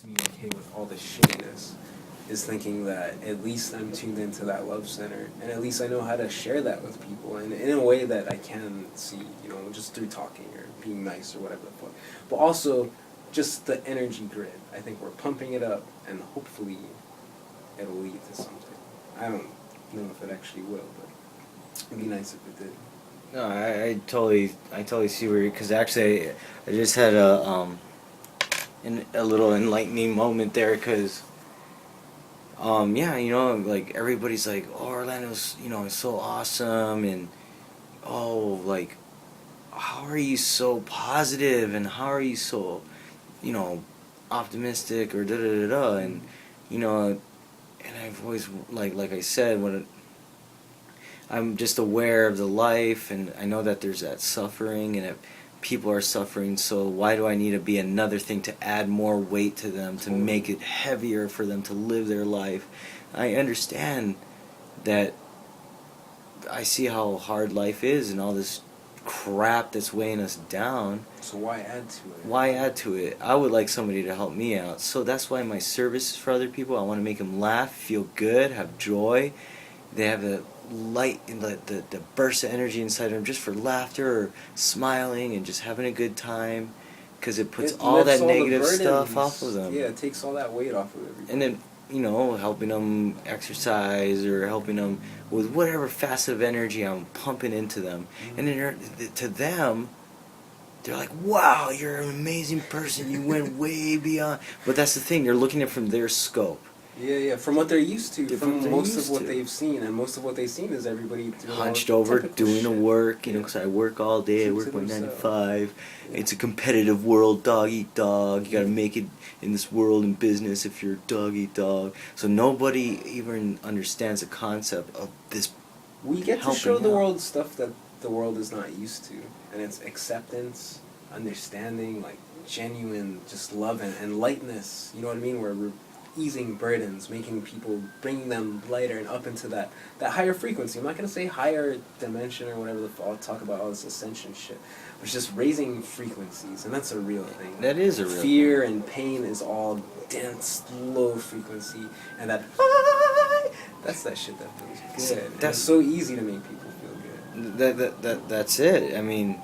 makes me okay with all the shittiness is thinking that at least I'm tuned into that love center, and at least I know how to share that with people, and in a way that I can see, just through talking or being nice or whatever the fuck. But also, just the energy grid. I think we're pumping it up, and hopefully, it'll lead to something. I don't know if it actually will, but it'd be nice if it did. No, I totally see where because actually I just had a little enlightening moment there because yeah, like everybody's like, oh, Orlando's is so awesome, and oh, like, how are you so positive and how are you so you know optimistic or da da da da, and you know and I've always like I said, when I'm just aware of the life, and I know that there's that suffering, and if people are suffering, so why do I need to be another thing to add more weight to them, to make it heavier for them to live their life? I understand that. I see how hard life is and all this crap that's weighing us down. So why add to it? Why add to it? I would like somebody to help me out. So that's why my service is for other people. I want to make them laugh, feel good, have joy. They have a light in the burst of energy inside them just for laughter or smiling and just having a good time, because it puts all that negative stuff off of them. Yeah, it takes all that weight off of everybody. And then, helping them exercise or helping them with whatever facet of energy I'm pumping into them. Mm-hmm. And then to them, they're like, wow, you're an amazing person. You went way beyond. But that's the thing. They're looking at it from their scope. Yeah, from what they're used to, from most of what they've seen, and most of what they've seen is everybody hunched over, doing the work, Yeah. because I work all day, I work my 9 to 5. Yeah. It's a competitive world, dog eat dog. You gotta make it in this world and business if you're dog eat dog. So nobody even understands the concept of this. We get to show the world stuff that the world is not used to, and it's acceptance, understanding, like genuine, just love and lightness. You know what I mean? Where we're easing burdens, making people, bringing them lighter and up into that higher frequency. I'm not going to say higher dimension or whatever I'll talk about all this ascension shit. It's just raising frequencies, and that's a real thing. That is a real Fear thing. and pain is all dense, low frequency, and that's that shit that feels good. That's so easy to make people feel good. That's it. I mean,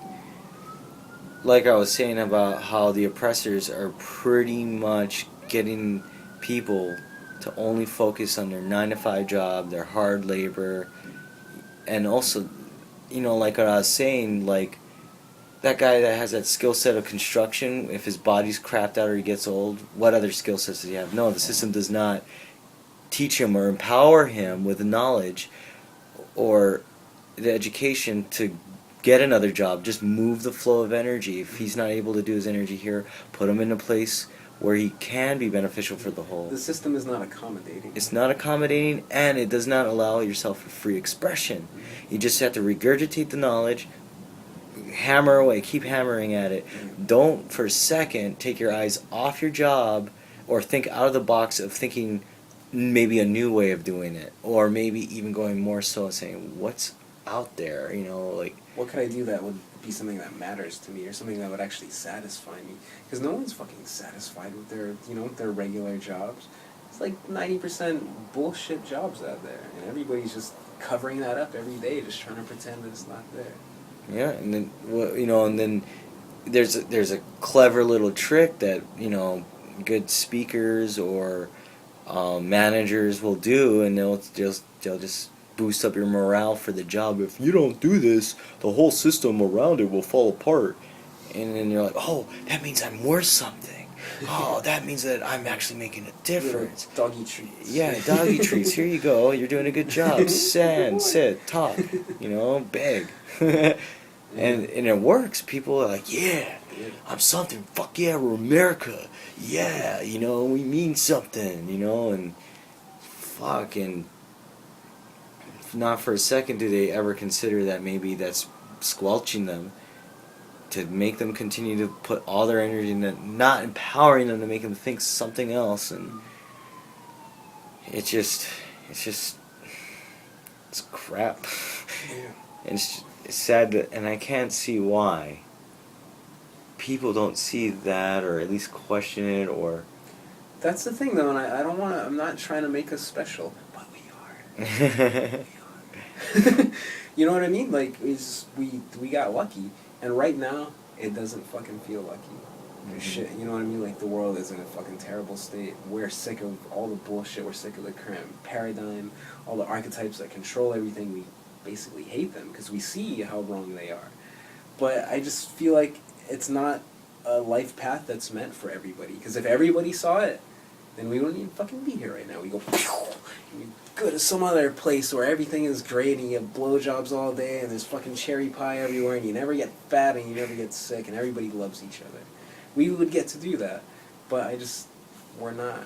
like I was saying about how the oppressors are pretty much getting people to only focus on their 9 to 5 job, their hard labor, and also, like what I was saying, like that guy that has that skill set of construction, if his body's crapped out or he gets old, what other skill sets does he have? No, the system does not teach him or empower him with the knowledge or the education to get another job. Just move the flow of energy. If he's not able to do his energy here, put him in a place where he can be beneficial for the whole. The system is not accommodating. It's not accommodating, and it does not allow yourself for free expression. You just have to regurgitate the knowledge, hammer away, keep hammering at it. Don't for a second take your eyes off your job or think out of the box of thinking maybe a new way of doing it, or maybe even going more so and saying, what's out there, like what could I do that would be something that matters to me, or something that would actually satisfy me? Because no one's fucking satisfied with their regular jobs. It's like 90% bullshit jobs out there, and everybody's just covering that up every day, just trying to pretend that it's not there. Yeah, and then and then there's a clever little trick that good speakers or managers will do, and they'll just boost up your morale for the job. If you don't do this, the whole system around it will fall apart. And then you're like, oh, that means I'm worth something. Oh, that means that I'm actually making a difference. Yeah, doggy treats. Yeah, doggy treats. Here you go. You're doing a good job. Stand, sit, talk. Beg. And it works. People are like, yeah, I'm something. Fuck yeah, we're America. Yeah, we mean something. And fucking. Not for a second do they ever consider that maybe that's squelching them, to make them continue to put all their energy into not empowering them to make them think something else. And it's crap. And it's sad and I can't see why people don't see that, or at least question it, or That's the thing, though, and I don't want to. I'm not trying to make us special, but we are. You know what I mean? Like, we got lucky, and right now it doesn't fucking feel lucky. Shit, you know what I mean? Like, the world is in a fucking terrible state. We're sick of all the bullshit. We're sick of the current paradigm, all the archetypes that control everything. We basically hate them because we see how wrong they are. But I just feel like it's not a life path that's meant for everybody. Because if everybody saw it, then we wouldn't even fucking be here right now. We go, we go to some other place where everything is great and you get blowjobs all day and there's fucking cherry pie everywhere and you never get fat and you never get sick and everybody loves each other. We would get to do that, but we're not.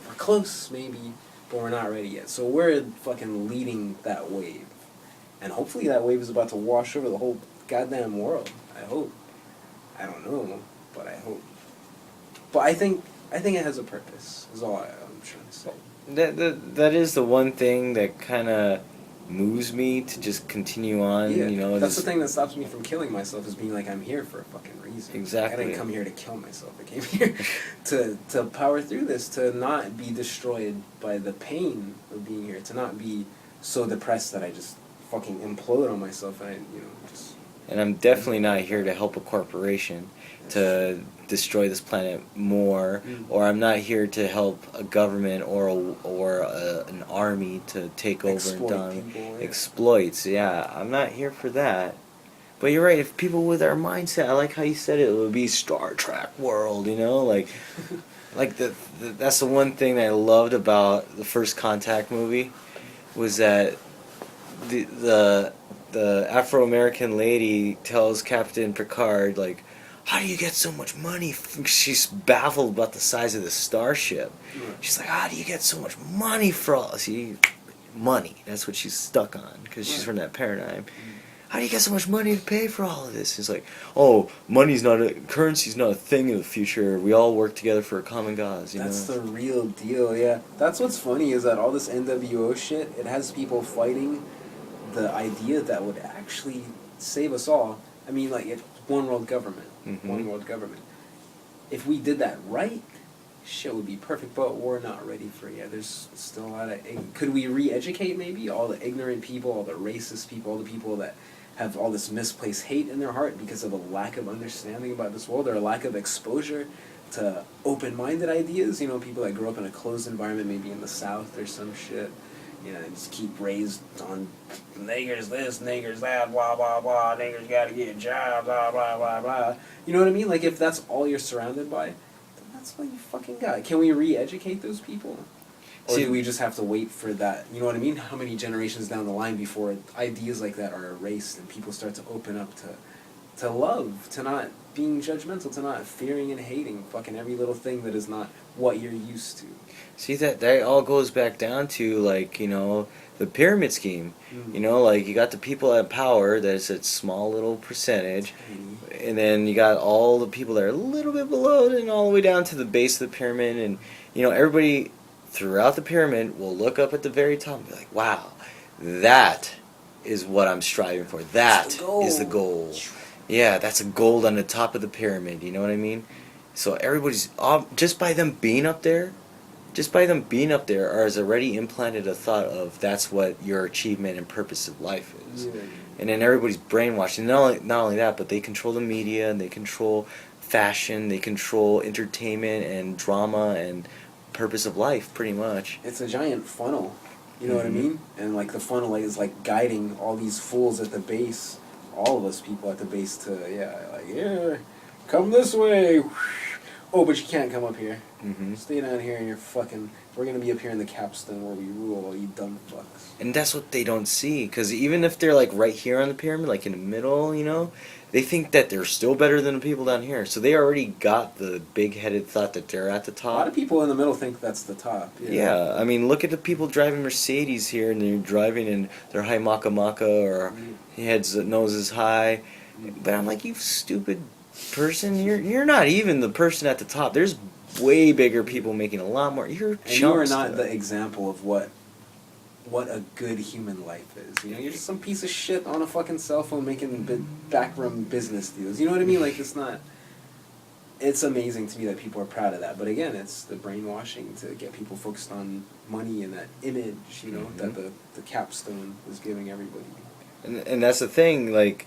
We're close, maybe, but we're not ready yet. So we're fucking leading that wave. And hopefully that wave is about to wash over the whole goddamn world. I hope. I don't know, but I hope. But I think it has a purpose, is all I'm trying to say. That is the one thing that kind of moves me to just continue on, Yeah, you know. that's the thing that stops me from killing myself, is being like, I'm here for a fucking reason. Exactly. I didn't come here to kill myself. I came here to power through this, to not be destroyed by the pain of being here, to not be so depressed that I just fucking implode on myself and just... And I'm definitely not here to help a corporation to destroy this planet more, or I'm not here to help a government or an army to take over and dominate. Exploits, yeah. I'm not here for that. But you're right. If people with our mindset, I like how you said it. It would be Star Trek world, you know, like that's the one thing that I loved about the First Contact movie, was that the Afro-American lady tells Captain Picard, like, how do you get so much money? She's baffled about the size of the starship. Right. She's like, how do you get so much money for all this? Money. That's what she's stuck on, because she's from that paradigm. How do you get so much money to pay for all of this? He's like, oh, currency's not a thing in the future. We all work together for a common cause, you know? That's the real deal, yeah. That's what's funny, is that all this NWO shit, it has people fighting the idea that would actually save us all. I mean, like, it's one world government. One world government. If we did that right, shit would be perfect, but we're not ready for it yet. There's still a lot of... Could we re-educate, maybe, all the ignorant people, all the racist people, all the people that have all this misplaced hate in their heart because of a lack of understanding about this world, or a lack of exposure to open-minded ideas? You know, people that grew up in a closed environment, maybe in the South or some shit. You know, just keep raised on niggers this, niggers that, blah, blah, blah, niggers gotta get a job, blah, blah, blah, blah. You know what I mean? Like, if that's all you're surrounded by, then that's what you fucking got. Can we re-educate those people? Or do we just have to wait for that? You know what I mean? How many generations down the line before ideas like that are erased and people start to open up to love, to not being judgmental, to not fearing and hating fucking every little thing that is not what you're used to? See, that all goes back down to, like, you know, the pyramid scheme. You know, like, you got the people at power, that's a small little percentage, and then you got all the people that are a little bit below it, and all the way down to the base of the pyramid, and, you know, everybody throughout the pyramid will look up at the very top and be like, wow, that is what I'm striving for. That is the goal. Yeah, that's a gold on the top of the pyramid, you know what I mean? So everybody's, just by them being up there, has already implanted a thought of that's what your achievement and purpose of life is. Yeah. And then everybody's brainwashed. And not only that, but they control the media, and they control fashion, they control entertainment and drama and purpose of life, pretty much. It's a giant funnel, you know what I mean? And, like, the funnel is, like, guiding all these fools at the base, all of us people at the base to, come this way. Oh, but you can't come up here. Stay down here and you're fucking... We're going to be up here in the capstone where we rule, all you dumb fucks. And that's what they don't see, because even if they're, like, right here on the pyramid, like in the middle, you know, they think that they're still better than the people down here. So they already got the big-headed thought that they're at the top. A lot of people in the middle think that's the top. Yeah, I mean, look at the people driving Mercedes here, and they're driving in their high maka or heads, noses high. But I'm like, you stupid person, you're not even the person at the top. There's way bigger people making a lot more. You are not the example of what a good human life is. You know, you're just some piece of shit on a fucking cell phone making backroom business deals. You know what I mean? Like, it's not... it's amazing to me that people are proud of that. But again, it's the brainwashing to get people focused on money and that image, you know, that the capstone is giving everybody. And that's the thing, like,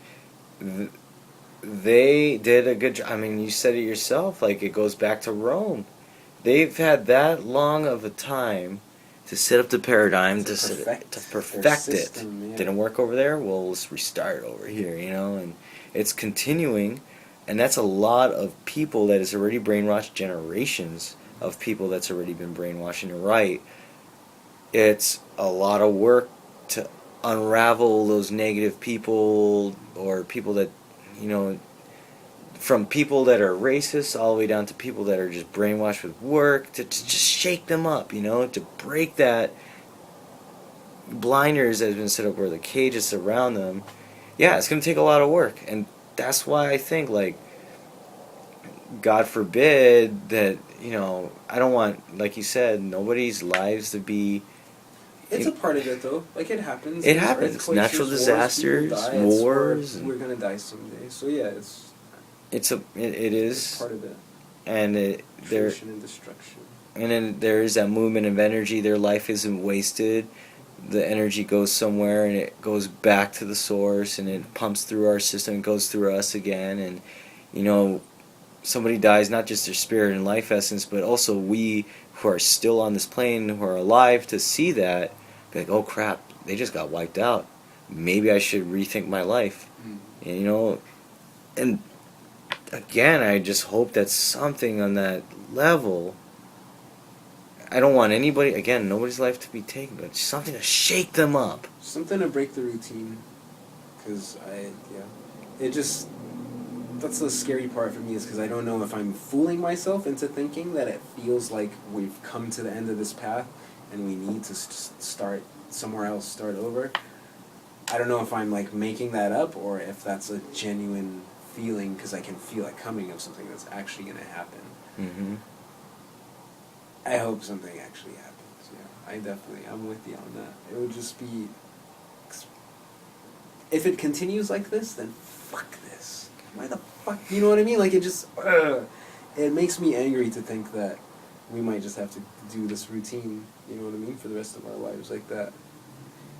they did a good job. I mean, you said it yourself, like, it goes back to Rome. They've had that long of a time to set up the paradigm, to perfect it. System, yeah. Didn't work over there? Well, let's restart over here, you know? And it's continuing, and that's a lot of people that has already brainwashed, generations of people that's already been brainwashed. And you're right, it's a lot of work to unravel those negative people, or people that, you know, from people that are racist all the way down to people that are just brainwashed with work, to just shake them up, you know, to break that blinders that has been set up, where the cages surround them. Yeah, it's going to take a lot of work. And that's why I think, like, God forbid that, you know, I don't want, like you said, nobody's lives to be... It's a part of it, though. Like, it happens. It happens. Earthquakes, Natural wars, disasters, people die, wars. We're going to die someday. So, yeah, it is. It's part of it. And Creation and destruction. And then there is that movement of energy. Their life isn't wasted. The energy goes somewhere, and it goes back to the source, and it pumps through our system, and goes through us again. And, you know, somebody dies, not just their spirit and life essence, but also we who are still on this plane, who are alive, to see that, be like, oh crap, they just got wiped out. Maybe I should rethink my life. And, you know, and again, I just hope that something on that level... I don't want anybody, again, nobody's life to be taken, but something to shake them up. Something to break the routine. Because it just... That's the scary part for me, is because I don't know if I'm fooling myself into thinking that it feels like we've come to the end of this path and we need to start somewhere else, start over. I don't know if I'm, like, making that up, or if that's a genuine feeling, because I can feel it coming, of something that's actually going to happen. Mm-hmm. I hope something actually happens. Yeah, I'm with you on that. It would just be, if it continues like this, then fuck this. Why the fuck? You know what I mean? Like, it just, it makes me angry to think that we might just have to do this routine. You know what I mean? For the rest of our lives, like that.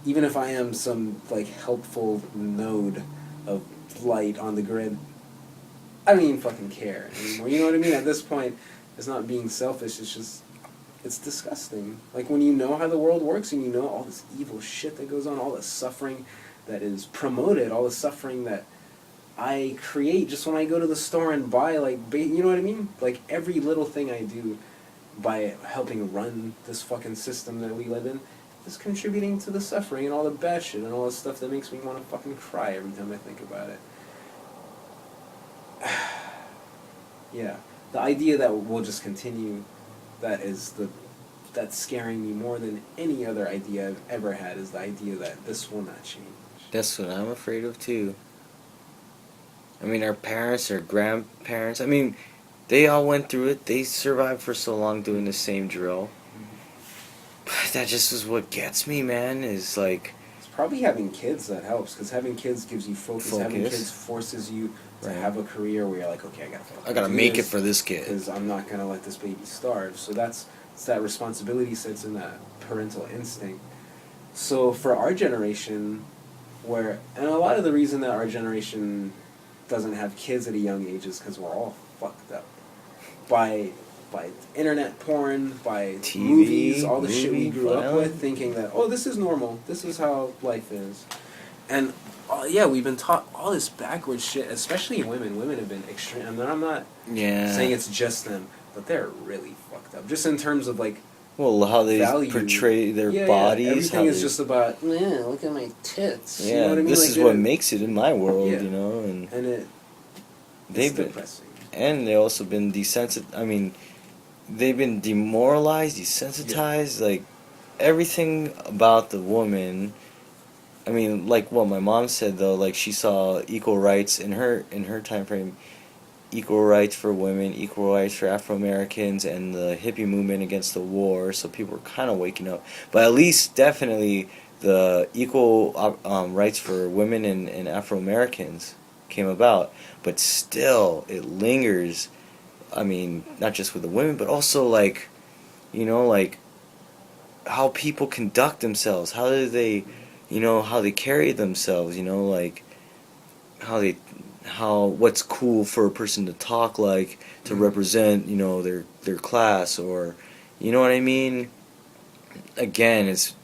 Even if I am some, like, helpful node of light on the grid, I don't even fucking care anymore. You know what I mean? At this point, it's not being selfish. It's just, it's disgusting. Like, when you know how the world works, and you know all this evil shit that goes on, all the suffering that is promoted, all the suffering that I create just when I go to the store and buy, like, you know what I mean? Like, every little thing I do by helping run this fucking system that we live in is contributing to the suffering and all the bad shit and all the stuff that makes me want to fucking cry every time I think about it. Yeah. The idea that we'll just continue, that's scaring me more than any other idea I've ever had, is the idea that this will not change. That's what I'm afraid of, too. I mean, our parents, our grandparents, I mean, they all went through it. They survived for so long doing the same drill. But that just is what gets me, man, is like... It's probably having kids that helps, because having kids gives you focus. Having kids forces you to have a career where you're like, okay, I gotta make it for this kid. Because I'm not gonna let this baby starve. So it's that responsibility sits in that parental instinct. So for our generation, and a lot of the reason that our generation doesn't have kids at a young age is because we're all fucked up by internet porn, by TV, movies, all the shit we grew up with, thinking that, oh, this is normal, this is how life is. And we've been taught all this backwards shit, especially women. Women have been extreme. And I'm not saying it's just them, but they're really fucked up. Just in terms of, like, how they portray their bodies. Yeah. Everything is just about, look at my tits. Yeah, you know what I mean? This is what makes it in my world, you know. And it's depressing. And they've also been they've been demoralized, desensitized, like, everything about the woman. I mean, like what my mom said, though, like, she saw equal rights in her time frame, equal rights for women, equal rights for Afro-Americans, and the hippie movement against the war, so people were kind of waking up. But at least, definitely, the equal rights for women and Afro-Americans came about. But still, it lingers I mean, not just with the women, but also like, you know, like how people conduct themselves. How do they, you know, how they carry themselves. You know, like how they, how what's cool for a person to talk like to represent, you know, their class, or, you know what I mean. Again, it's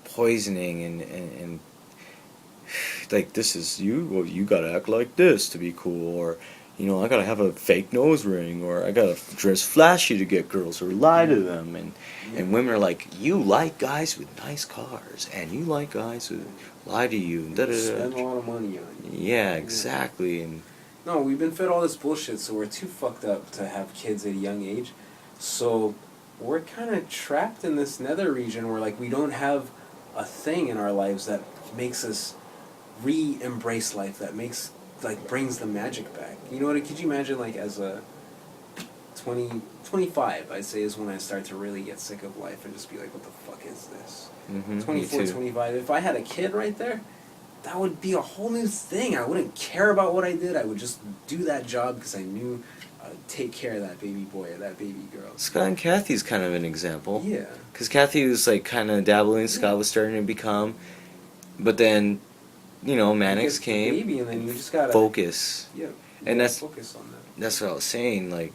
poisoning, and like, this is you. Well, you gotta act like this to be cool, or, you know, I gotta have a fake nose ring, or I gotta dress flashy to get girls, or lie to them, and women are like, you like guys with nice cars, and you like guys who lie to you, and da da da. Spend a lot of money on you. Yeah, exactly, and No, we've been fed all this bullshit, so we're too fucked up to have kids at a young age. So we're kind of trapped in this nether region where, like, we don't have a thing in our lives that makes us re-embrace life, that makes, like, brings the magic back. You know what? Could you imagine, like, as a 25, I'd say, is when I start to really get sick of life and just be like, what the fuck is this? mm-hmm, 24, 25. If I had a kid right there, that would be a whole new thing. I wouldn't care about what I did. I would just do that job because I knew I would take care of that baby boy or that baby girl. Scott and Kathy's kind of an example. Yeah. Because Kathy was like kind of dabbling, Scott was starting to become, but then, you know, Mannix came. Baby, and then you just gotta focus. Yeah. And that's focus on that. That's what I was saying. Like,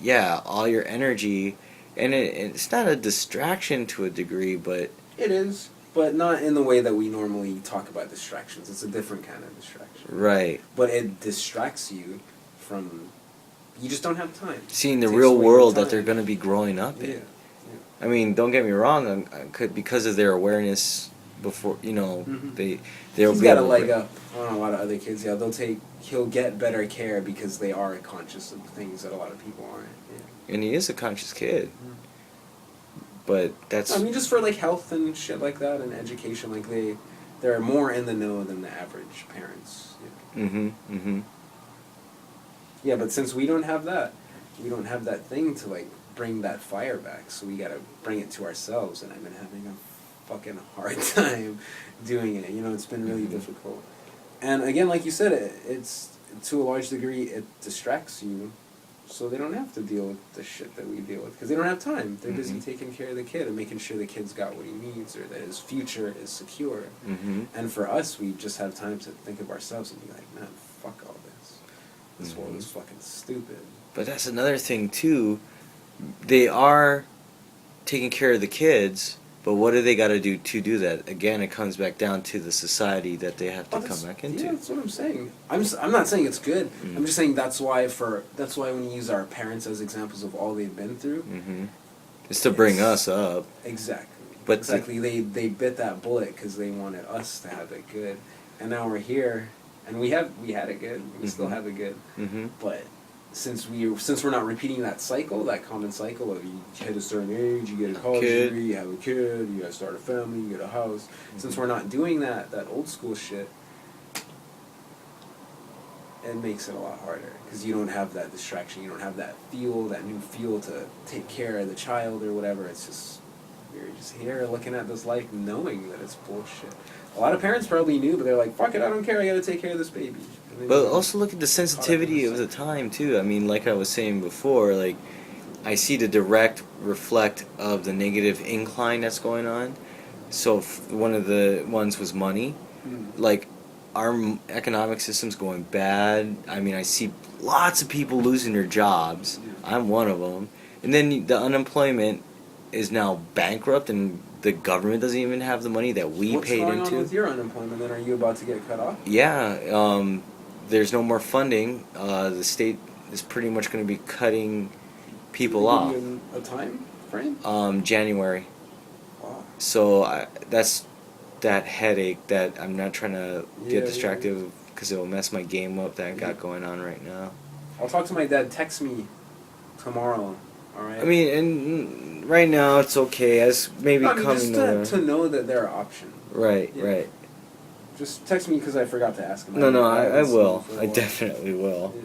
yeah, all your energy, and it's not a distraction to a degree, but It is, but not in the way that we normally talk about distractions. It's a different kind of distraction. right. But it distracts you from. You just don't have time. Seeing the Takes real away your world that time. they're going to be growing up in. Yeah. I mean, don't get me wrong. Because of their awareness before, you know, Mhm. they'll He's be got a able leg to, up on a lot of other kids. Yeah, he'll get better care because they are conscious of things that a lot of people aren't. Yeah. and he is a conscious kid. Mhm. But that's I mean, just for like health and shit like that and education, like they're more in the know than the average parents. Yeah. mm-hmm, mm-hmm. Yeah, but since we don't have that thing to like bring that fire back, so we gotta bring it to ourselves, and I've been having a fucking hard time doing it. You know, it's been really difficult. And again, like you said, it's to a large degree it distracts you, so they don't have to deal with the shit that we deal with because they don't have time. They're busy taking care of the kid and making sure the kid's got what he needs or that his future is secure. Mm-hmm. And for us, we just have time to think of ourselves and be like, man, fuck all this. This world is fucking stupid. But that's another thing too. They are taking care of the kids, but what do they got to do that? Again, it comes back down to the society that they have to come back into. Yeah, that's what I'm saying. I'm not saying it's good. Mm. I'm just saying that's why when you use our parents as examples of all they've been through. Mm-hmm. It's to bring us up. Exactly. But exactly, they bit that bullet because they wanted us to have it good, and now we're here, and we had it good. We still have it good, Mm-hmm. but since we're not repeating that cycle, that common cycle of you hit a certain age, you get a college degree, you have a kid, you gotta start a family, you get a house. Since we're not doing that old school shit, it makes it a lot harder because you don't have that distraction, you don't have that new feel to take care of the child or whatever. It's just you're just here looking at this life knowing that it's bullshit. A lot of parents probably knew, but they're like, fuck it, I don't care, I gotta take care of this baby. But also look at the sensitivity of the time too. I mean, like I was saying before, like I see the direct reflect of the negative incline that's going on. So one of the ones was money. Like our economic system's going bad. I mean, I see lots of people losing their jobs. I'm one of them. And then the unemployment is now bankrupt, and the government doesn't even have the money that we paid into. What's going on with your unemployment? Then are you about to get cut off? Yeah, there's no more funding. The state is pretty much going to be cutting people off. Give you a time frame? January. Wow. So that's that headache that I'm not trying to get Yeah, distracted because it will mess my game up that I got going on right now. I'll talk to my dad. Text me tomorrow. All right. I mean, and right now it's okay. As maybe coming just to know that there are options. Right, Yeah. right. Just text me because I forgot to ask him. No, I haven't seen will. him for a I while. definitely will. Yeah.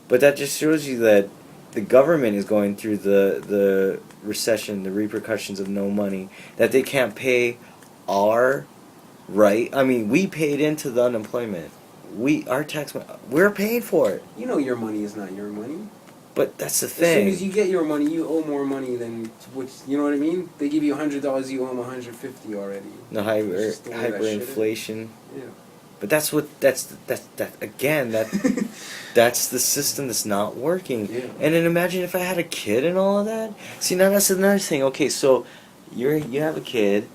But that just shows you that the government is going through the recession, the repercussions of no money, that they can't pay our right. I mean, we paid into the unemployment. We're paying for it. You know your money is not your money. But that's the As thing. soon as you get your money, you owe more money than which. You know what I mean? They give you $100, you owe them 150 already. The It's just the way that shit is. hyperinflation. Yeah. But that's that's the system that's not working. Yeah. And then imagine if I had a kid and all of that. See, now that's another thing. Okay, so you have a kid,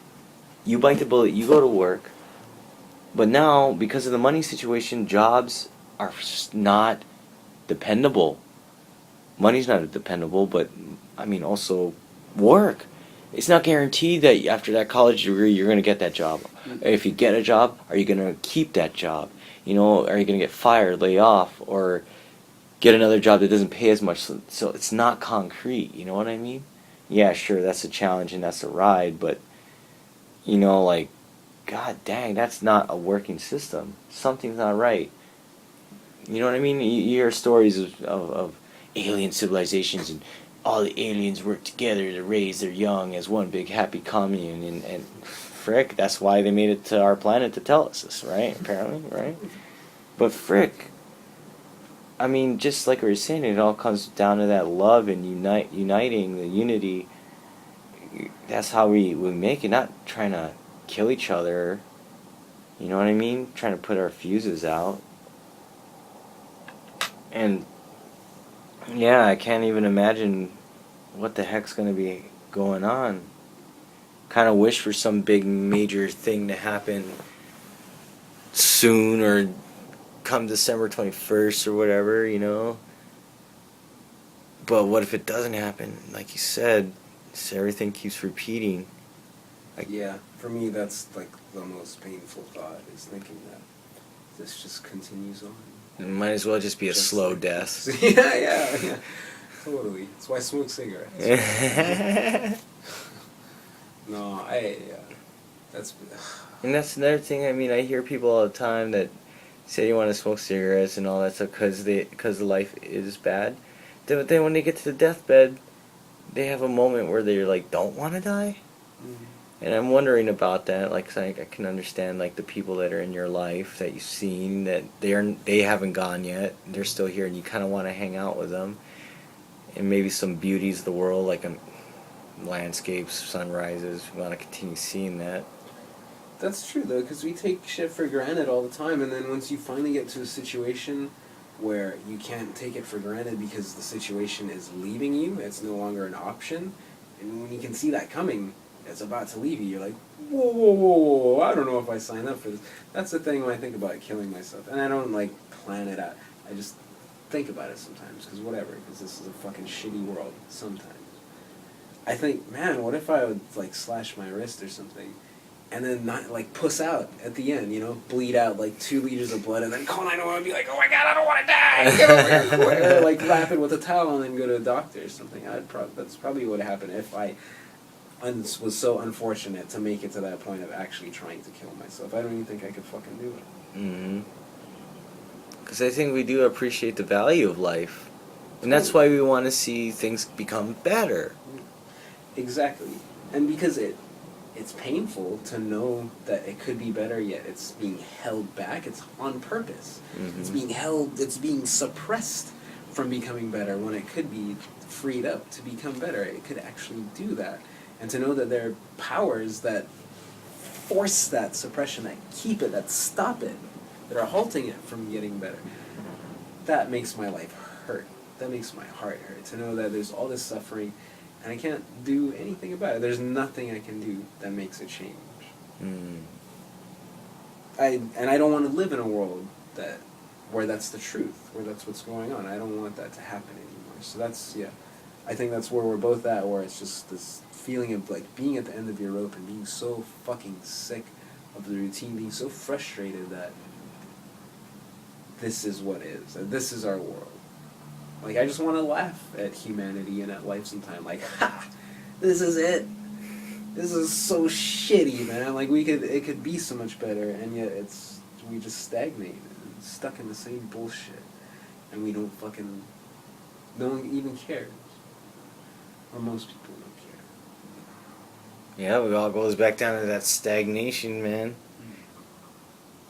you bite the bullet, you go to work, but now because of the money situation, jobs are not dependable. Money's not dependable, but I mean also work. It's not guaranteed that after that college degree you're going to get that job. If you get a job, are you going to keep that job? You know, are you going to get fired, lay off, or get another job that doesn't pay as much? So it's not concrete, you know what I mean? Yeah, sure, that's a challenge and that's a ride, but, you know, like, god dang, that's not a working system. Something's not right. You know what I mean? You hear stories of alien civilizations and all the aliens work together to raise their young as one big happy commune, and frick, that's why they made it to our planet to tell us this, right? Apparently, right? But frick, I mean, just like we were saying, it all comes down to that love and uniting, the unity. That's how we make it, not trying to kill each other, you know what I mean? Trying to put our fuses out. And yeah, I can't even imagine what the heck's going to be going on. Kind of wish for some big major thing to happen soon or come December 21st or whatever, you know. But what if it doesn't happen? Like you said, so everything keeps repeating. Yeah, for me that's like the most painful thought, is thinking that this just continues on. It might as well just be a slow like death. yeah. Totally. That's why I smoke cigarettes. No, that's... And that's another thing. I mean, I hear people all the time that say you want to smoke cigarettes and all that stuff because the life is bad. But then when they get to the deathbed, they have a moment where they're like, don't want to die. Mm-hmm. And I'm wondering about that. Like, 'cause I can understand like the people that are in your life that you've seen that they haven't gone yet. They're still here, and you kind of want to hang out with them. And maybe some beauties of the world, like landscapes, sunrises. You want to continue seeing that. That's true, though, because we take shit for granted all the time, and then once you finally get to a situation where you can't take it for granted because the situation is leaving you, it's no longer an option, and when you can see that coming, it's about to leave you, you're like, whoa, I don't know if I sign up for this. That's the thing when I think about killing myself, and I don't, like, plan it out. I just think about it sometimes, because whatever, because this is a fucking shitty world, sometimes. I think, man, what if I would, like, slash my wrist or something, and then not, like, puss out at the end, you know, bleed out, like, 2 liters of blood, and then call 911 and be like, oh my god, I don't want to die, get over here quick, or, like, wrap it with a towel and then go to a doctor or something. That's probably what would happen if I was so unfortunate to make it to that point of actually trying to kill myself. I don't even think I could fucking do it. Mm-hmm. Because I think we do appreciate the value of life. And that's why we want to see things become better. Exactly. And because it's painful to know that it could be better, yet it's being held back. It's on purpose. Mm-hmm. It's being suppressed from becoming better when it could be freed up to become better. It could actually do that. And to know that there are powers that force that suppression, that keep it, that stop it, that are halting it from getting better, that makes my life hurt. That makes my heart hurt. To know that there's all this suffering and I can't do anything about it. There's nothing I can do that makes a change. Mm. I don't want to live in a world where that's the truth, where that's what's going on. I don't want that to happen anymore. So that's, yeah, I think that's where we're both at, where it's just this feeling of like being at the end of your rope and being so fucking sick of the routine, being so frustrated that this is what is, and this is our world. Like, I just want to laugh at humanity and at life sometime. Like, ha! This is it. This is so shitty, man. Like, it could be so much better, and yet we just stagnate and stuck in the same bullshit, and no one even cares, or most people don't care. Yeah, it all goes back down to that stagnation, man.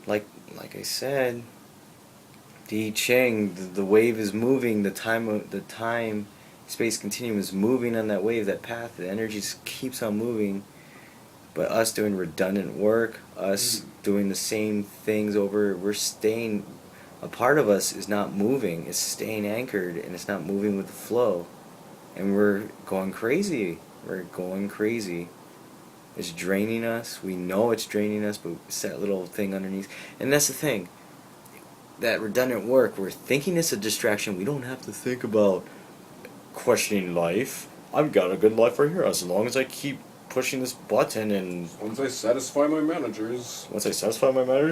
Like I said, the I Ching, the wave is moving, the time space continuum is moving on that wave, that path, the energy just keeps on moving. But us doing redundant work, us doing the same things over, we're staying, a part of us is not moving, it's staying anchored, and it's not moving with the flow. And we're going crazy. We're going crazy. It's draining us. We know it's draining us, but it's that little thing underneath. And that's the thing. That redundant work, we're thinking it's a distraction. We don't have to think about questioning life. I've got a good life right here as long as I keep pushing this button and Once I satisfy my managers.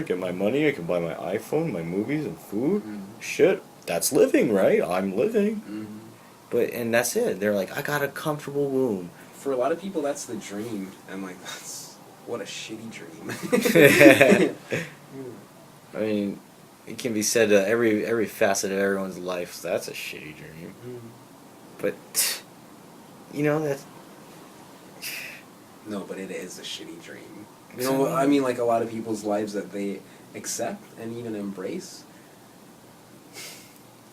get my money, I can buy my iPhone, my movies, and food. Shit, that's living, right? I'm living. But, and that's it. They're like, I got a comfortable womb. For a lot of people, that's the dream. I'm like, that's what a shitty dream. I mean, it can be said to every facet of everyone's life. That's a shitty dream. But, you know, that's... No, but it is a shitty dream. You know, I mean, like a lot of people's lives that they accept and even embrace.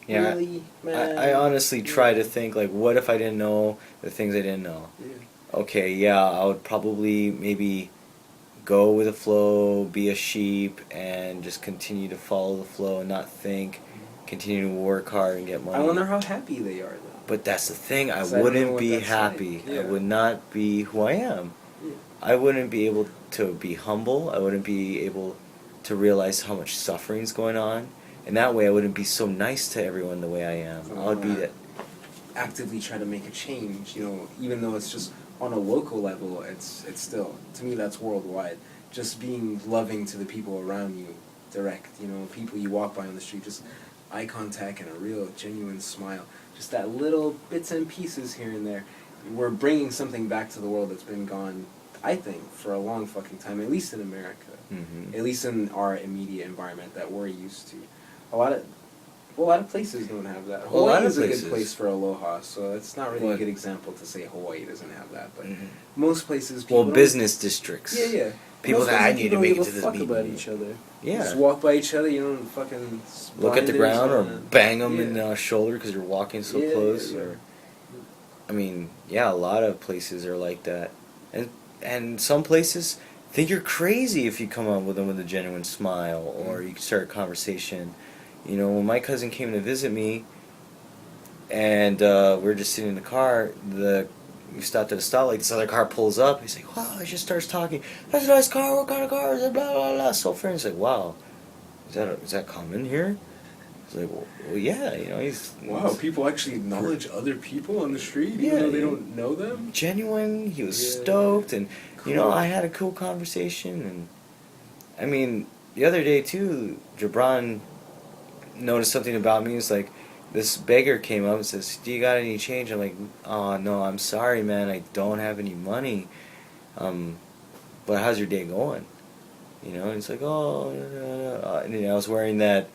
Yeah, really, man? I honestly try to think, like, what if I didn't know the things I didn't know? Yeah. Okay, yeah, I would probably maybe go with the flow, be a sheep, and just continue to follow the flow and not think, continue to work hard and get money. I wonder how happy they are, though. But that's the thing, I 'Cause I don't know wouldn't what be that's happy. like. Yeah. I would not be who I am. Yeah. I wouldn't be able to be humble. I wouldn't be able to realize how much suffering's going on. And that way I wouldn't be so nice to everyone the way I am. I would be that. Actively try to make a change, you know, even though it's just on a local level, it's still, to me, that's worldwide. Just being loving to the people around you, direct, you know, people you walk by on the street, just eye contact and a real, genuine smile. Just that little bits and pieces here and there. We're bringing something back to the world that's been gone, I think, for a long fucking time, at least in America. Mm-hmm. At least in our immediate environment that we're used to. A lot of places don't have that. Hawaii is a good place for aloha, so it's not really a good example to say Hawaii doesn't have that. But most places, people don't- business districts. Yeah. People Most that I places need people to make don't it to give a this fuck meeting. about each other. Yeah. Just walk by each other. You don't fucking Look at the blinders ground or on. bang them in Yeah. the shoulder because you're walking so Yeah, close. yeah. Or, I mean, yeah, a lot of places are like that, and some places think you're crazy if you come up with them with a genuine smile or you start a conversation. You know, when my cousin came to visit me, and we were just sitting in the car, we stopped at a stoplight. This other car pulls up. He's like, "Wow!" He just starts talking. "That's a nice car. What kind of car is it?" Blah blah blah. So friendly. He's like, "Wow, is that common here?" He's like, "Well, yeah." You know, Wow, people actually acknowledge other people on the street, Yeah, even though they yeah. don't know them. Genuine. He was Yeah. stoked, and you know, Cool. I had a cool conversation. And I mean, the other day too, Jabron noticed something about me. It's like this beggar came up and says, "Do you got any change?" I'm like, "Oh no, I'm sorry, man. I don't have any money. But how's your day going?" You know, and it's like, "Oh," and you know, I was wearing the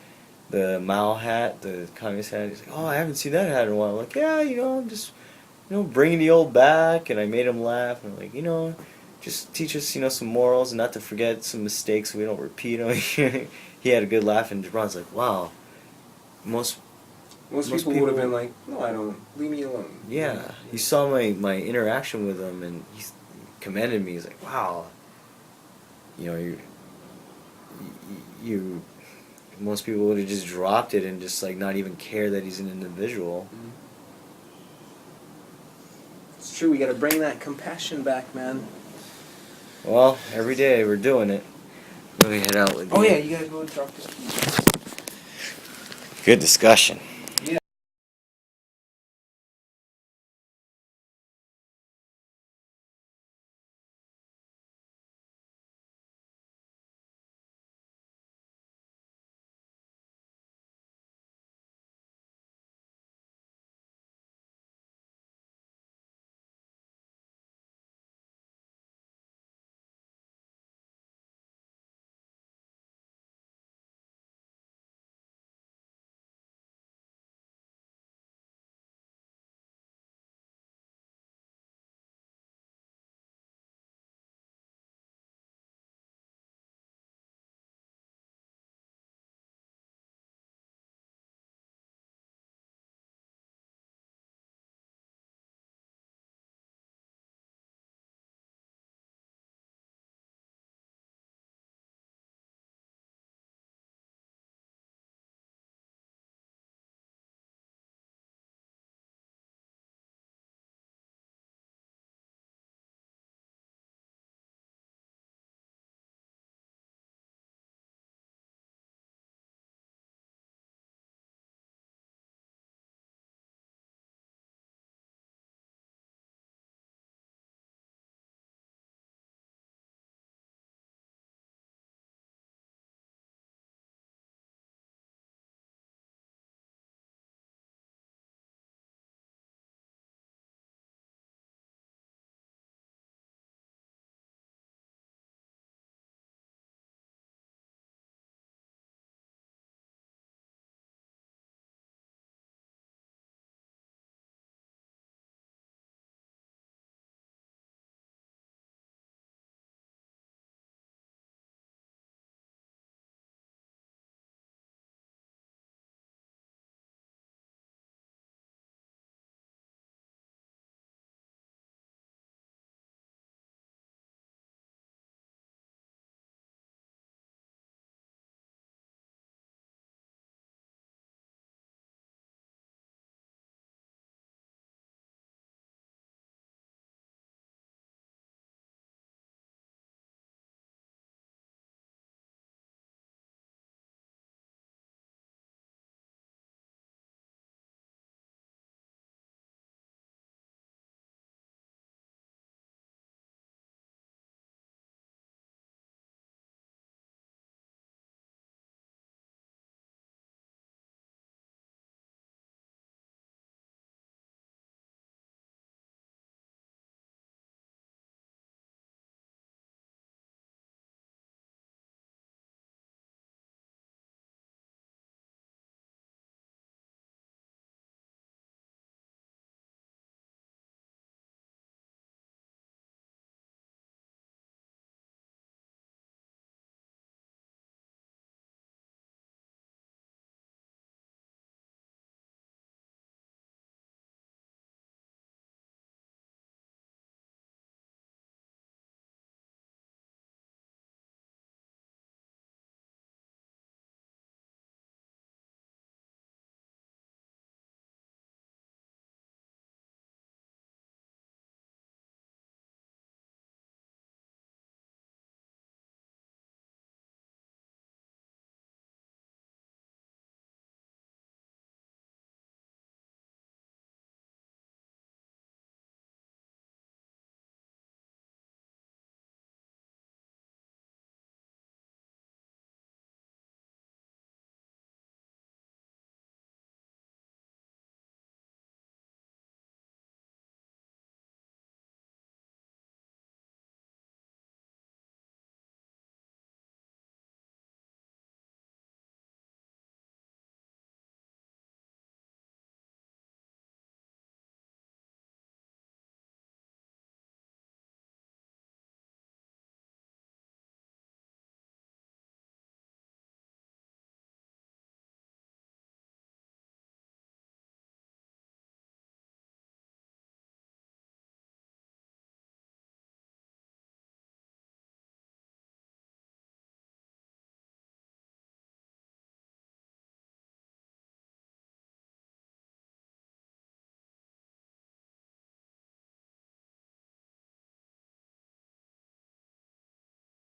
Mao hat, the communist hat. He's like, "Oh, I haven't seen that hat in a while." I'm like, "Yeah, you know, I'm just, you know, bringing the old back." And I made him laugh. And I'm like, you know, just teach us, you know, some morals and not to forget some mistakes so we don't repeat them. He had a good laugh, and Jabron's like, "Wow, most Most people would have been like, "No, I don't. Leave me alone." yeah." He saw my interaction with him, and he commended me. He's like, "Wow, you know, you most people would have just dropped it and just like not even care that he's an individual." It's true. We got to bring that compassion back, man. Well, every day we're doing it. Let me head out with you. Oh yeah, you gotta go drop this piece. Good discussion.